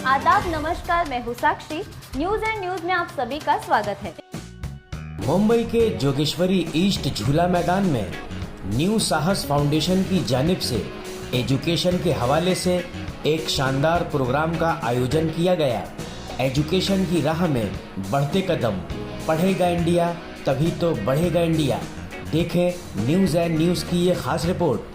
आदाब, नमस्कार, मैं हूँ साक्षी। न्यूज एंड न्यूज में आप सभी का स्वागत है। मुंबई के जोगेश्वरी ईस्ट झूला मैदान में न्यू साहस फाउंडेशन की जानिब से एजुकेशन के हवाले से एक शानदार प्रोग्राम का आयोजन किया गया। एजुकेशन की राह में बढ़ते कदम, पढ़ेगा इंडिया तभी तो बढ़ेगा इंडिया। देखें न्यूज एंड न्यूज की ये खास रिपोर्ट।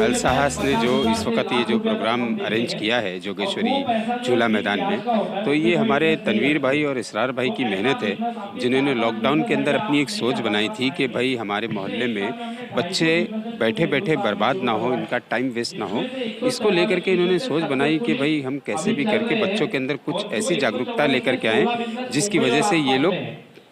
अल साहस ने जो इस वक्त ये जो प्रोग्राम अरेंज किया है जोगेश्वरी झूला मैदान में, तो ये हमारे तनवीर भाई और इसरार भाई की मेहनत है, जिन्होंने लॉकडाउन के अंदर अपनी एक सोच बनाई थी कि भाई हमारे मोहल्ले में बच्चे बैठे बैठे बर्बाद ना हो, इनका टाइम वेस्ट ना हो। इसको लेकर के इन्होंने सोच बनाई कि भाई हम कैसे भी करके बच्चों के अंदर कुछ ऐसी जागरूकता लेकर के आएँ जिसकी वजह से ये लोग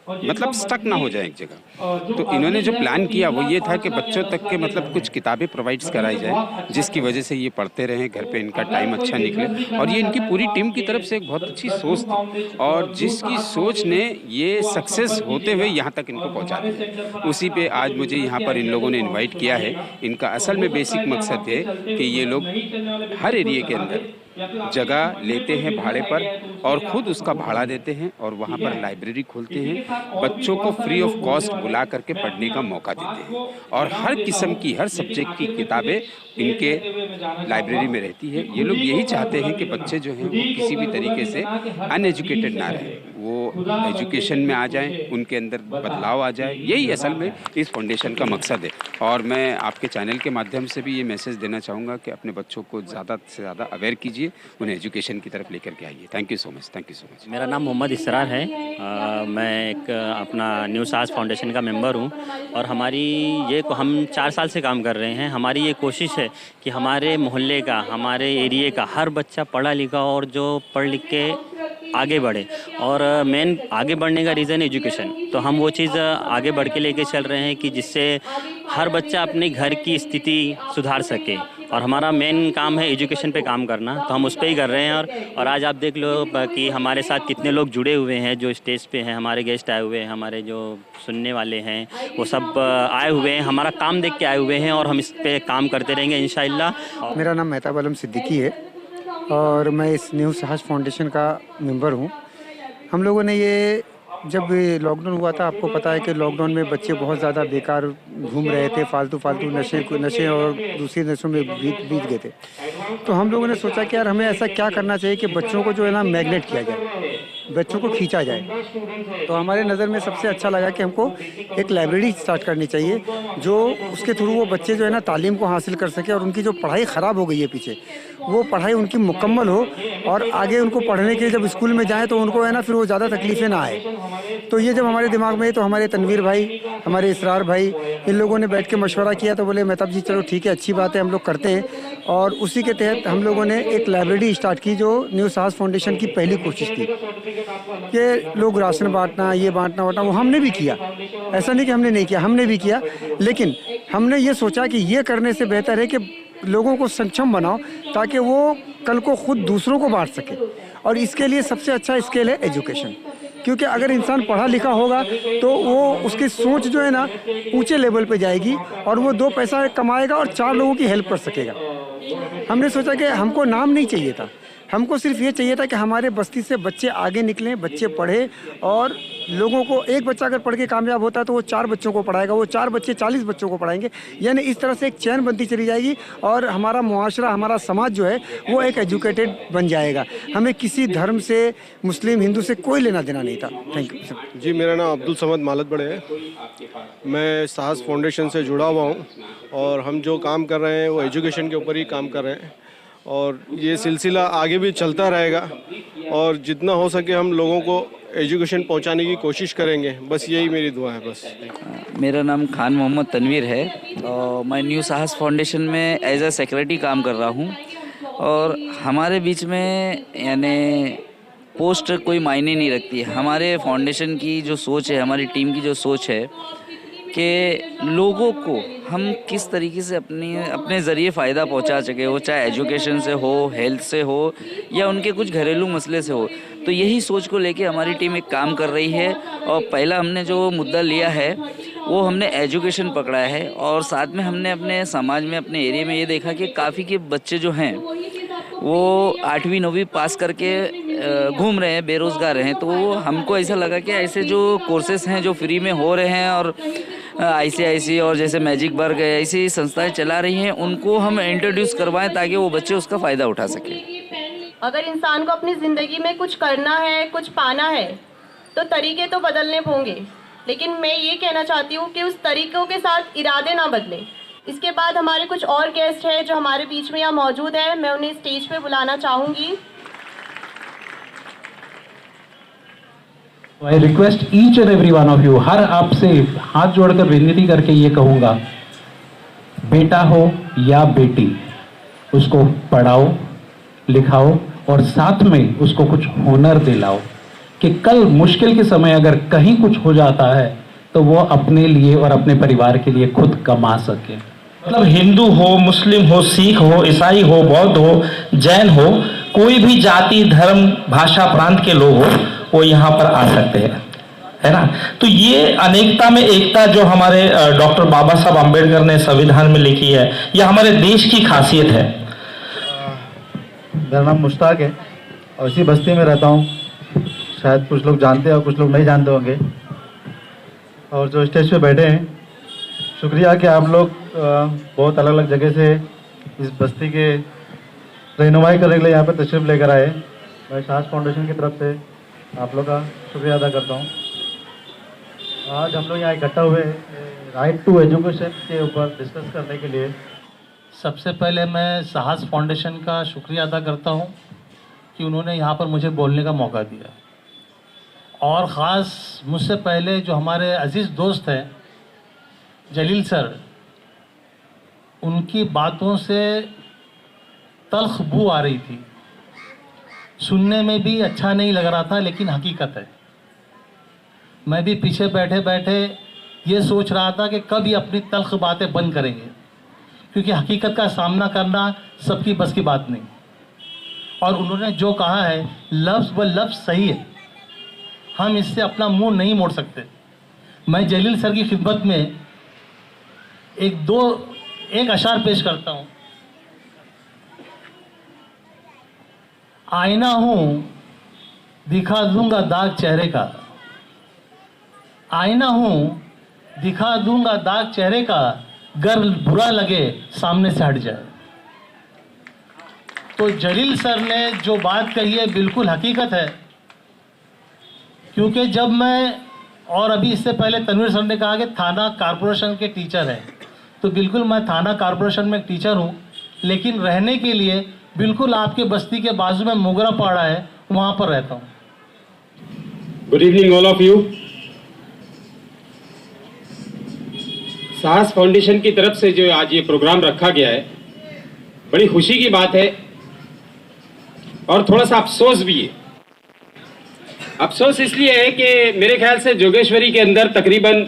मतलब स्टक ना हो जाए एक जगह। तो इन्होंने जो प्लान किया वो ये था कि बच्चों तक के मतलब कुछ किताबें प्रोवाइड्स कराई जाए, जिसकी वजह से ये पढ़ते रहें, घर पे इनका टाइम अच्छा निकले। और ये इनकी पूरी टीम की तरफ से एक बहुत अच्छी सोच थी, और जिसकी सोच ने ये सक्सेस होते हुए यहाँ तक इनको पहुँचा दिया। उसी पे आज मुझे यहाँ पर इन लोगों ने इन्वाइट किया है। इनका असल में बेसिक मकसद है कि ये लोग हर एरिया के अंदर जगह लेते हैं भाड़े पर और ख़ुद उसका भाड़ा देते हैं, और वहाँ पर लाइब्रेरी खोलते हैं, बच्चों को फ्री ऑफ कॉस्ट बुला करके पढ़ने का मौका देते हैं, और हर किस्म की हर सब्जेक्ट की किताबें इनके लाइब्रेरी में रहती है। ये लोग यही चाहते हैं कि बच्चे जो हैं वो किसी भी तरीके से अनएजुकेटेड ना रहें, वो एजुकेशन में आ जाएं, उनके अंदर बदलाव आ जाए। यही असल में इस फाउंडेशन का मकसद है। और मैं आपके चैनल के माध्यम से भी ये मैसेज देना चाहूँगा कि अपने बच्चों को ज़्यादा से ज़्यादा अवेयर कीजिए, उन्हें एजुकेशन की तरफ लेकर के आइए। Thank you so much, thank you so much. मेरा नाम मोहम्मद इसरार है। मैं एक अपना न्यू साहस फाउंडेशन का मेंबर हूँ, और हम 4 साल से काम कर रहे हैं। हमारी ये कोशिश है कि हमारे मोहल्ले का, हमारे एरिए का हर बच्चा पढ़ा लिखा और जो पढ़ लिख के आगे बढ़े। और मेन आगे बढ़ने का रीज़न एजुकेशन। तो हम वो चीज़ आगे बढ़ के लेके चल रहे हैं कि जिससे हर बच्चा अपने घर की स्थिति सुधार सके, और हमारा मेन काम है एजुकेशन पे काम करना, तो हम उस पर ही कर रहे हैं। और आज आप देख लो कि हमारे साथ कितने लोग जुड़े हुए हैं, जो स्टेज पे हैं, हमारे गेस्ट आए हुए हैं, हमारे जो सुनने वाले हैं वो सब आए हुए हैं, हमारा काम देख के आए हुए हैं, और हम इस पे काम करते रहेंगे इंशाअल्लाह। मेरा नाम मेहताब आलम सिद्दीकी है और मैं इस न्यू साहस फाउंडेशन का मेंबर हूँ। हम लोगों ने ये जब लॉकडाउन हुआ था, आपको पता है कि लॉकडाउन में बच्चे बहुत ज़्यादा बेकार घूम रहे थे, फालतू नशे और दूसरी नशों में बीत गए थे। तो हम लोगों ने सोचा कि यार हमें ऐसा क्या करना चाहिए कि बच्चों को जो है ना मैग्नेट किया जाए, बच्चों को खींचा जाए। तो हमारे नज़र में सबसे अच्छा लगा कि हमको एक लाइब्रेरी स्टार्ट करनी चाहिए, जो उसके थ्रू वो बच्चे जो है ना तालीम को हासिल कर सके, और उनकी जो पढ़ाई ख़राब हो गई है पीछे, वो पढ़ाई उनकी मुकम्मल हो, और आगे उनको पढ़ने के लिए जब स्कूल में जाएँ तो उनको है ना फिर वो ज़्यादा तकलीफ़ें ना आए। तो ये जब हमारे दिमाग में है, तो हमारे तनवीर भाई, हमारे इसरार भाई, इन लोगों ने बैठ के मशवरा किया, तो बोले मेहताब जी चलो ठीक है, अच्छी बात है, हम लोग करते हैं। और उसी के तहत हम लोगों ने एक लाइब्रेरी स्टार्ट की, जो न्यू साहस फाउंडेशन की पहली कोशिश थी कि लोग राशन बांटना, ये बांटना वो हमने भी किया। ऐसा नहीं कि हमने नहीं किया, हमने भी किया, लेकिन हमने ये सोचा कि ये करने से बेहतर है कि लोगों को सक्षम बनाओ, ताकि वो कल को खुद दूसरों को बांट सके। और इसके लिए सबसे अच्छा स्केल है एजुकेशन, क्योंकि अगर इंसान पढ़ा लिखा होगा तो वो उसकी सोच जो है ना ऊंचे लेवल पे जाएगी, और वो 2 पैसा कमाएगा और 4 लोगों की हेल्प कर सकेगा। हमने सोचा कि हमको नाम नहीं चाहिए था, हमको सिर्फ ये चाहिए था कि हमारे बस्ती से बच्चे आगे निकलें, बच्चे पढ़े, और लोगों को एक बच्चा अगर पढ़ के कामयाब होता है तो वो 4 बच्चों को पढ़ाएगा, वो 4 बच्चे 40 बच्चों को पढ़ाएंगे। यानी इस तरह से एक चैन बनती चली जाएगी, और हमारा मुआशरा, हमारा समाज जो है वो एक एजुकेटेड बन जाएगा। हमें किसी धर्म से, मुस्लिम हिंदू से कोई लेना देना नहीं था। थैंक यू जी। मेरा नाम अब्दुल समद मालत बड़े है। मैं साहस फाउंडेशन से जुड़ा हुआ हूँ, और हम जो काम कर रहे हैं वो एजुकेशन के ऊपर ही काम कर रहे हैं, और ये सिलसिला आगे भी चलता रहेगा, और जितना हो सके हम लोगों को एजुकेशन पहुंचाने की कोशिश करेंगे। बस यही मेरी दुआ है। बस मेरा नाम खान मोहम्मद तनवीर है, और मैं न्यू साहस फाउंडेशन में एज ए सेक्रेटरी काम कर रहा हूं। और हमारे बीच में यानी पोस्ट कोई मायने नहीं रखती। हमारे फाउंडेशन की जो सोच है, हमारी टीम की जो सोच है कि लोगों को हम किस तरीके से अपने ज़रिए फ़ायदा पहुंचा सके, वो चाहे एजुकेशन से हो, हेल्थ से हो, या उनके कुछ घरेलू मसले से हो। तो यही सोच को लेके हमारी टीम एक काम कर रही है। और पहला हमने जो मुद्दा लिया है वो हमने एजुकेशन पकड़ा है। और साथ में हमने अपने समाज में, अपने एरिया में ये देखा कि काफ़ी के बच्चे जो हैं वो 8वीं 9वीं पास करके घूम रहे हैं, बेरोज़गार हैं। तो हमको ऐसा लगा कि ऐसे जो कोर्सेस हैं जो फ्री में हो रहे हैं और ICIC और जैसे मैजिक बर्ग ऐसी संस्थाएं चला रही हैं, उनको हम इंट्रोड्यूस करवाएं ताकि वो बच्चे उसका फ़ायदा उठा सकें। अगर इंसान को अपनी ज़िंदगी में कुछ करना है, कुछ पाना है, तो तरीके तो बदलने होंगे, लेकिन मैं ये कहना चाहती हूँ कि उस तरीक़ों के साथ इरादे ना बदलें। इसके बाद हमारे कुछ और गेस्ट हैं जो हमारे बीच में यहाँ मौजूद है, मैं उन्हें स्टेज पे बुलाना चाहूँगी। I request each and every one of you, हर आपसे हाथ जोड़कर विनती करके ये कहूँगा, बेटा हो या बेटी, उसको पढ़ाओ लिखाओ और साथ में उसको कुछ हुनर दिलाओ कि कल मुश्किल के समय अगर कहीं कुछ हो जाता है तो वो अपने लिए और अपने परिवार के लिए खुद कमा सके। मतलब हिंदू हो, मुस्लिम हो, सिख हो, ईसाई हो, बौद्ध हो, जैन हो, कोई भी जाति धर्म भाषा प्रांत के लोग हो, वो यहाँ पर आ सकते हैं, है ना। तो ये अनेकता में एकता जो हमारे डॉक्टर बाबा साहब आम्बेडकर ने संविधान में लिखी है, यह हमारे देश की खासियत है। मेरा नाम मुश्ताक है और इसी बस्ती में रहता हूँ। शायद कुछ लोग जानते हैं और कुछ लोग नहीं जानते होंगे। और जो स्टेज पे बैठे हैं, शुक्रिया कि आप लोग बहुत अलग अलग जगह से इस बस्ती के रहनुमाई करने के लिए यहाँ पर तशरीफ़ लेकर आए। मैं साहस फाउंडेशन की तरफ से आप लोग का शुक्रिया अदा करता हूँ। आज हम लोग यहाँ इकट्ठा हुए राइट टू एजुकेशन के ऊपर डिस्कस करने के लिए। सबसे पहले मैं साहस फाउंडेशन का शुक्रिया अदा करता हूँ कि उन्होंने यहाँ पर मुझे बोलने का मौका दिया, और ख़ास मुझसे पहले जो हमारे अजीज़ दोस्त हैं जलील सर, उनकी बातों से तल्ख बू आ रही थी, सुनने में भी अच्छा नहीं लग रहा था, लेकिन हकीकत है। मैं भी पीछे बैठे बैठे ये सोच रहा था कि कब ये अपनी तल्ख बातें बंद करेंगे, क्योंकि हकीकत का सामना करना सबकी बस की बात नहीं। और उन्होंने जो कहा है लफ्ज़ व लफ्ज़ सही है, हम इससे अपना मुंह नहीं मोड़ सकते। मैं जलील सर की खिदमत में एक अशार पेश करता हूँ। आईना हूँ दिखा दूंगा दाग चेहरे का, आईना हूँ दिखा दूंगा दाग चेहरे का, गर बुरा लगे सामने से हट जाए। तो जलील सर ने जो बात कही है बिल्कुल हकीकत है, क्योंकि जब मैं, और अभी इससे पहले तनवीर सर ने कहा कि थाना कारपोरेशन के टीचर हैं, तो बिल्कुल मैं थाना कारपोरेशन में एक टीचर हूँ, लेकिन रहने के लिए बिल्कुल आपके बस्ती के बाजू में मोगरा पाड़ा है, वहाँ पर रहता हूँ। Good evening all of you. साहस फाउंडेशन की तरफ से जो आज ये प्रोग्राम रखा गया है, बड़ी खुशी की बात है और थोड़ा सा अफसोस भी है। अफसोस इसलिए है कि मेरे ख्याल से जोगेश्वरी के अंदर तकरीबन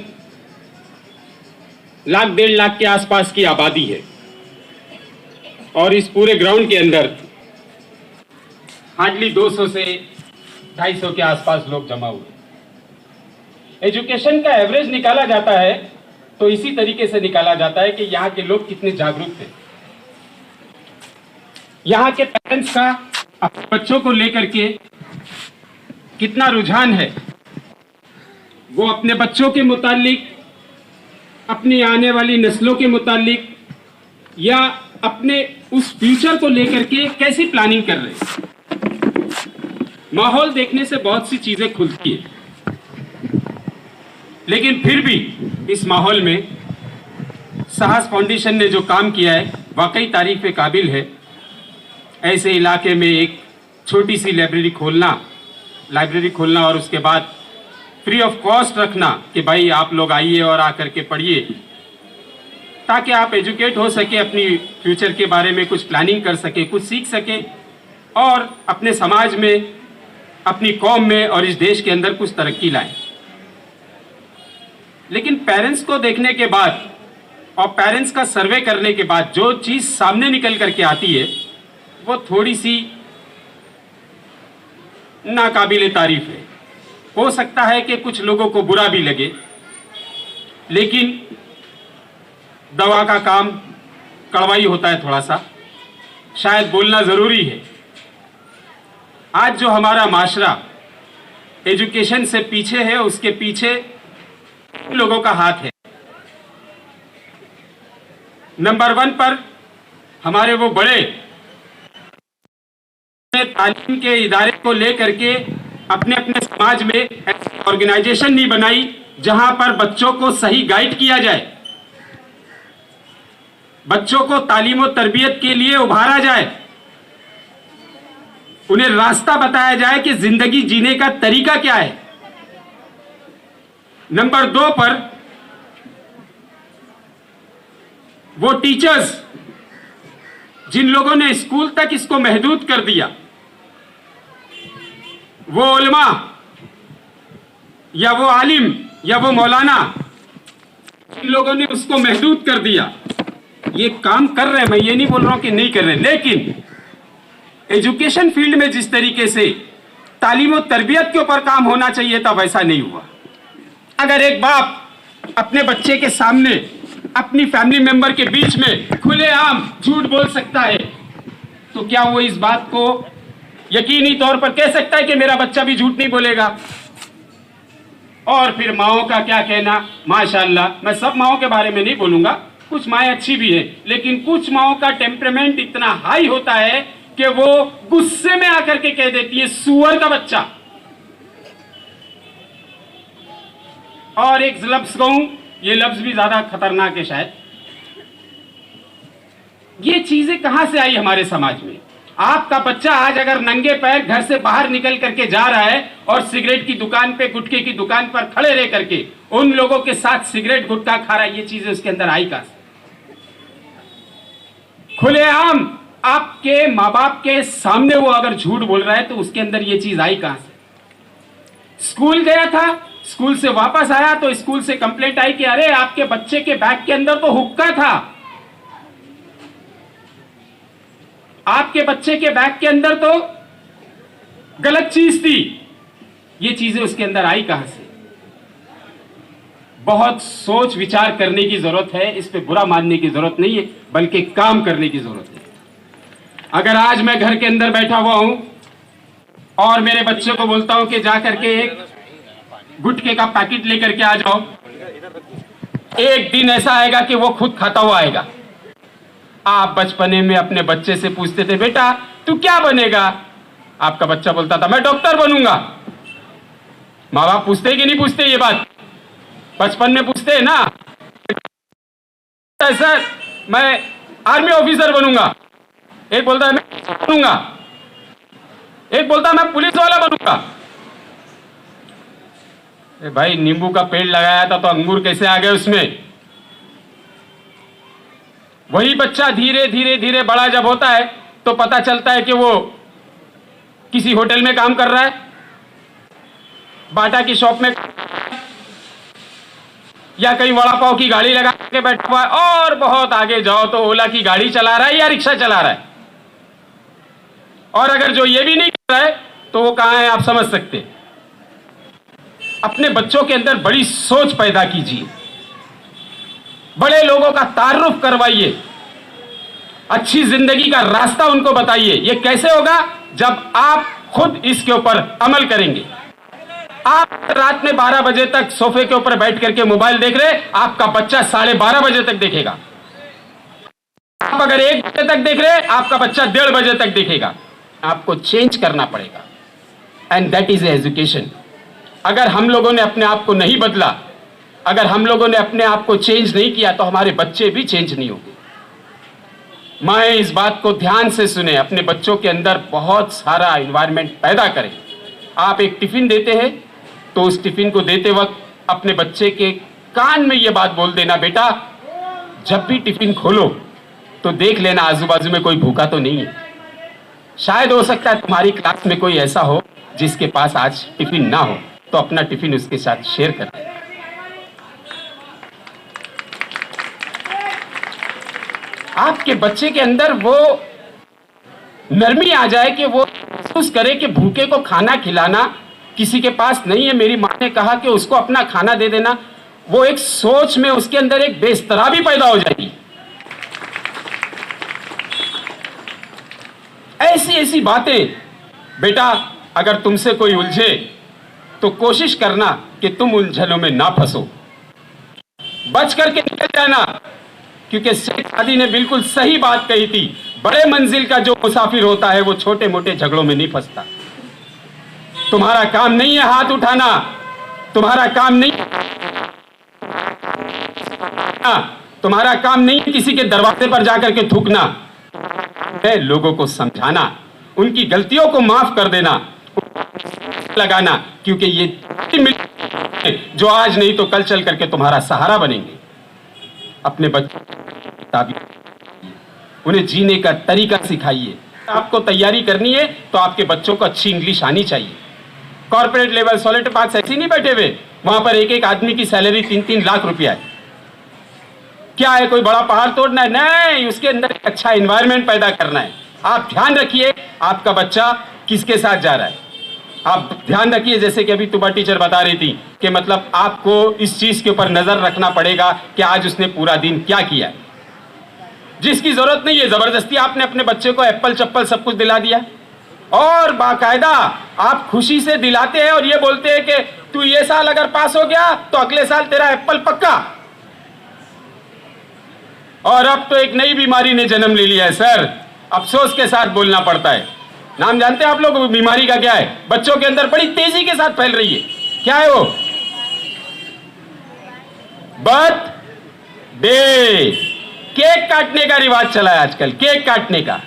1-1.5 लाख के आसपास की आबादी है, और इस पूरे ग्राउंड के अंदर हार्डली 200 से 250 के आसपास लोग जमा हुए। एजुकेशन का एवरेज निकाला जाता है तो इसी तरीके से निकाला जाता है कि यहाँ के लोग कितने जागरूक थे, यहाँ के पेरेंट्स का अपने बच्चों को लेकर के कितना रुझान है, वो अपने बच्चों के मुतालिक, अपनी आने वाली नस्लों के मुतालिक, या अपने उस फ्यूचर को लेकर के कैसी प्लानिंग कर रहे हैं। माहौल देखने से बहुत सी चीजें खुलती है, लेकिन फिर भी इस माहौल में साहस फाउंडेशन ने जो काम किया है वाकई तारीफ के काबिल है। ऐसे इलाके में एक छोटी सी लाइब्रेरी खोलना और उसके बाद फ्री ऑफ कॉस्ट रखना कि भाई आप लोग आइए और आकर के पढ़िए, ताकि आप एजुकेट हो सके, अपनी फ्यूचर के बारे में कुछ प्लानिंग कर सके, कुछ सीख सके और अपने समाज में, अपनी कौम में और इस देश के अंदर कुछ तरक्की लाएं। लेकिन पेरेंट्स को देखने के बाद और पेरेंट्स का सर्वे करने के बाद जो चीज़ सामने निकल करके आती है वो थोड़ी सी नाकाबिले तारीफ है। हो सकता है कि कुछ लोगों को बुरा भी लगे, लेकिन दवा का काम कड़वाई होता है थोड़ा सा, शायद बोलना ज़रूरी है। आज जो हमारा माशरा एजुकेशन से पीछे है, उसके पीछे लोगों का हाथ है। नंबर 1 पर हमारे वो बड़े तालीम के इदारे को लेकर के अपने अपने समाज में ऑर्गेनाइजेशन नहीं बनाई जहां पर बच्चों को सही गाइड किया जाए, बच्चों को तालीम और तरबियत के लिए उभारा जाए, उन्हें रास्ता बताया जाए कि जिंदगी जीने का तरीका क्या है। नंबर 2 पर वो टीचर्स जिन लोगों ने स्कूल तक इसको महदूद कर दिया, वो उलमा या वो आलिम या वो मौलाना, जिन लोगों ने उसको महदूद कर दिया, ये काम कर रहे हैं। मैं ये नहीं बोल रहा हूं कि नहीं कर रहे, लेकिन एजुकेशन फील्ड में जिस तरीके से तालीम और तरबियत के ऊपर काम होना चाहिए था, वैसा नहीं हुआ। अगर एक बाप अपने बच्चे के सामने, अपनी फैमिली मेंबर के बीच में खुलेआम झूठ बोल सकता है, तो क्या वो इस बात को यकीनी तौर पर कह सकता है कि मेरा बच्चा भी झूठ नहीं बोलेगा? और फिर माओं का क्या कहना, माशाअल्लाह, मैं सब माओं के बारे में नहीं बोलूंगा, कुछ माएं अच्छी भी हैं, लेकिन कुछ माओं का टेम्परामेंट इतना हाई होता है कि वो गुस्से में आकर के कह देती है सुअर का बच्चा। और एक लफ्ज कहूं, ये लफ्ज भी ज्यादा खतरनाक है शायद। ये चीजें कहां से आई हमारे समाज में? आपका बच्चा आज अगर नंगे पैर घर से बाहर निकल करके जा रहा है और सिगरेट की दुकान पे, गुटखे की दुकान पर खड़े रह करके उन लोगों के साथ सिगरेट गुटखा खा रहा है, ये चीजें उसके अंदर आई कहां से? खुलेआम आपके माँ बाप के सामने वो अगर झूठ बोल रहा है तो उसके अंदर ये चीज आई कहां से? स्कूल गया था, स्कूल से वापस आया तो स्कूल से कंप्लेंट आई कि अरे आपके बच्चे के बैग के अंदर तो हुक्का था, आपके बच्चे के बैग के अंदर तो गलत चीज थी। ये चीजें उसके अंदर आई कहां से? बहुत सोच विचार करने की जरूरत है। इस पे बुरा मानने की जरूरत नहीं है, बल्कि काम करने की जरूरत है। अगर आज मैं घर के अंदर बैठा हुआ हूं और मेरे बच्चे को बोलता हूं कि जा करके एक गुटखे का पैकेट लेकर के आ जाओ, एक दिन ऐसा आएगा कि वो खुद खाता हुआ आएगा। आप बचपने में अपने बच्चे से पूछते थे, बेटा तू क्या बनेगा? आपका बच्चा बोलता था मैं डॉक्टर बनूंगा। माँ बाप पूछते कि नहीं पूछते? ये बात बचपन में पूछते हैं ना, सर मैं आर्मी ऑफिसर बनूंगा। एक बोलता है मैं बनूंगा, एक बोलता है मैं पुलिस वाला बनूंगा। भाई नींबू का पेड़ लगाया था तो अंगूर कैसे आ गए उसमें? वही बच्चा धीरे धीरे धीरे बड़ा जब होता है तो पता चलता है कि वो किसी होटल में काम कर रहा है, बाटा की शॉप में, या कहीं वड़ा पाव की गाड़ी लगा के बैठा हुआ है, और बहुत आगे जाओ तो ओला की गाड़ी चला रहा है या रिक्शा चला रहा है। और अगर जो ये भी नहीं कर रहा है तो वो कहां है आप समझ सकते हैं। अपने बच्चों के अंदर बड़ी सोच पैदा कीजिए, बड़े लोगों का तारुफ करवाइए, अच्छी जिंदगी का रास्ता उनको बताइए। ये कैसे होगा? जब आप खुद इसके ऊपर अमल करेंगे। आप रात में 12 बजे तक सोफे के ऊपर बैठ करके मोबाइल देख रहे, आपका बच्चा 12:30 बजे तक देखेगा। आप अगर 1 बजे तक देख रहे, आपका बच्चा 1:30 बजे तक देखेगा। आपको चेंज करना पड़ेगा, एंड दैट इज एजुकेशन। अगर हम लोगों ने अपने आप को नहीं बदला, अगर हम लोगों ने अपने आप को चेंज नहीं किया, तो हमारे बच्चे भी चेंज नहीं होंगे। मैं इस बात को ध्यान से सुने, अपने बच्चों के अंदर बहुत सारा एनवायरनमेंट पैदा करें। आप एक टिफिन देते हैं तो उस टिफिन को देते वक्त अपने बच्चे के कान में ये बात बोल देना, बेटा जब भी टिफिन खोलो तो देख लेना आजू बाजू में कोई भूखा तो नहीं है। शायद हो सकता है तुम्हारी क्लास में कोई ऐसा हो जिसके पास आज टिफिन ना हो, तो अपना टिफिन उसके साथ शेयर कर। आपके बच्चे के अंदर वो नरमी आ जाए कि वो महसूस करे कि भूखे को खाना खिलाना किसी के पास नहीं है। मेरी माँ ने कहा कि उसको अपना खाना दे देना। वो एक सोच में उसके अंदर एक बेस्तराबी पैदा हो जाएगी। ऐसी ऐसी बातें, बेटा अगर तुमसे कोई उलझे तो कोशिश करना कि तुम उलझनों में ना फंसो, बच करके निकल जाना, क्योंकि शेख सादी ने बिल्कुल सही बात कही थी, बड़े मंजिल का जो मुसाफिर होता है वो छोटे मोटे झगड़ों में नहीं फंसता। तुम्हारा काम नहीं है हाथ उठाना, तुम्हारा काम नहीं, तुम्हारा काम नहीं है किसी के दरवाजे पर जाकर के थूकना, है लोगों को समझाना, उनकी गलतियों को माफ कर देना, लगाना, क्योंकि ये जो आज नहीं तो कल चल करके तुम्हारा सहारा बनेंगे। अपने बच्चों उन्हें जीने का तरीका सिखाइए। आपको तैयारी करनी है तो आपके बच्चों को अच्छी इंग्लिश आनी चाहिए। कॉर्पोरेट लेवल सॉलिड पार्क ऐसे नहीं बैठे हुए, वहां पर एक एक आदमी की सैलरी 3-3 लाख रुपया है। क्या है, कोई बड़ा पहाड़ तोड़ना है? नहीं, उसके अंदर एक अच्छा एनवायरनमेंट पैदा करना है। आप ध्यान रखिए आपका बच्चा किसके साथ जा रहा है। आप ध्यान रखिए, जैसे कि अभी तुम्हारी टीचर बता रही थी कि मतलब आपको इस चीज के ऊपर नजर रखना पड़ेगा कि आज उसने पूरा दिन क्या किया है। जिसकी जरूरत नहीं है, जबरदस्ती आपने अपने बच्चे को एप्पल चप्पल सब कुछ दिला दिया और बाकायदा आप खुशी से दिलाते हैं और ये बोलते हैं कि तू ये साल अगर पास हो गया तो अगले साल तेरा एप्पल पक्का। और अब तो एक नई बीमारी ने जन्म ले लिया है सर, अफसोस के साथ बोलना पड़ता है। नाम जानते हैं आप लोग बीमारी का क्या है? बच्चों के अंदर बड़ी तेजी के साथ फैल रही है। क्या है वो? बर्थडे। केक काटने का रिवाज चला है आजकल, केक काटने का।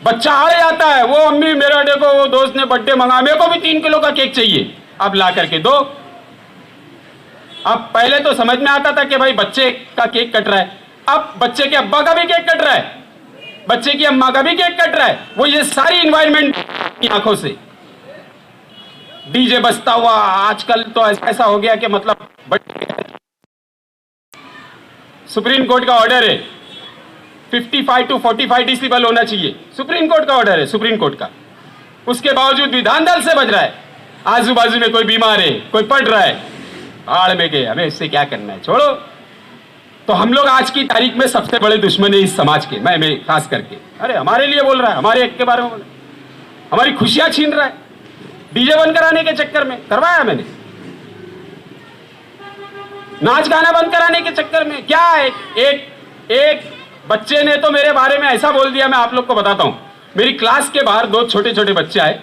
बच्चा आ जाता है, वो अम्मी मेरा देखो वो दोस्त ने बर्थडे मंगा, मेरे को भी 3 किलो का केक चाहिए, अब ला करके दो। अब पहले तो समझ में आता था कि भाई बच्चे का केक कट रहा है, अब बच्चे के अब्बा का भी केक कट रहा है, बच्चे की अम्मा का भी केक कट रहा है। वो ये सारी इन्वायरमेंट की आंखों से डीजे बजता हुआ आजकल तो ऐसा हो गया कि मतलब सुप्रीम कोर्ट का ऑर्डर है 55 to 45 डेसिबल होना चाहिए, सुप्रीम कोर्ट का ऑर्डर है, सुप्रीम कोर्ट का। उसके बावजूद विधान दल से बज रहा है। आजू बाजू में कोई बीमार है, कोई पढ़ रहा है, भाड़ में गए, हमें इससे क्या करना है, छोड़ो। तो हम लोग आज की तारीख में सबसे बड़े दुश्मन है इस समाज के, मैं खास करके। अरे हमारे लिए बोल रहा है, हमारे एक के बारे में बोल रहा है, हमारी खुशियां छीन रहा है, डीजे बंद कराने के चक्कर में। करवाया मैंने, नाच गाना बंद कराने के चक्कर में। क्या है, एक बच्चे ने तो मेरे बारे में ऐसा बोल दिया, मैं आप लोग को बताता हूं। मेरी क्लास के बाहर 2 छोटे छोटे बच्चे आए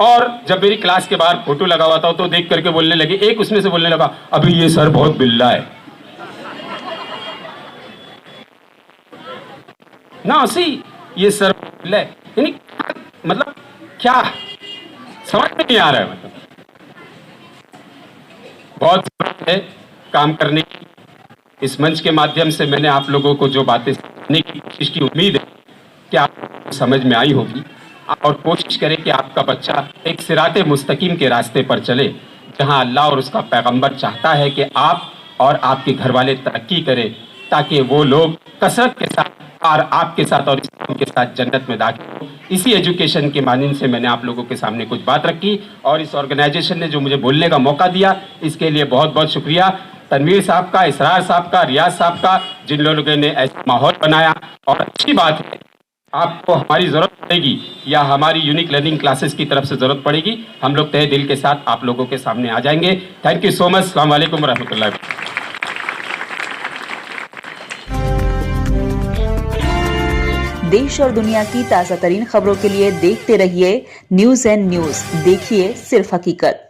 और जब मेरी क्लास के बाहर फोटो लगा हुआ था तो देख करके बोलने लगे। एक उसमें से बोलने लगा, अभी ये सर बहुत बिल्ला है ना, सी ये सर बिल्ला है, यानी मतलब क्या समझ में नहीं आ रहा है। मतलब बहुत है काम करने की। इस मंच के माध्यम से मैंने आप लोगों को जो बातें सुनने की कोशिश की, उम्मीद है कि आपको समझ में आई होगी और कोशिश करें कि आपका बच्चा एक सिराते मुस्तकीम के रास्ते पर चले, जहां अल्लाह और उसका पैगंबर चाहता है कि आप और आपके घर वाले तरक्की करें, ताकि वो लोग कसरत के साथ और आपके साथ और इस्लाम के साथ जन्नत में दाखिल हो। इसी एजुकेशन के मानिंद से मैंने आप लोगों के सामने कुछ बात रखी और इस ऑर्गेनाइजेशन ने जो मुझे बोलने का मौका दिया, इसके लिए बहुत बहुत शुक्रिया। तनवीर साहब का, इसरार साहब का, रियाज साहब का, जिन लोगों ने ऐसा माहौल बनाया। और अच्छी बात है, आपको हमारी ज़रूरत पड़ेगी या हमारी यूनिक लर्निंग क्लासेस की तरफ से ज़रूरत पड़ेगी, हम लोग तहे दिल के साथ आप लोगों के सामने आ जाएंगे। Thank you so much. अस्सलाम वालेकुम रहमतुल्लाह। देश और दुनिया की ताज़ा तरीन खबरों के लिए देखते रहिए न्यूज़ एंड न्यूज़। देखिए सिर्फ हकीकत।